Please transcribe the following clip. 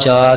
4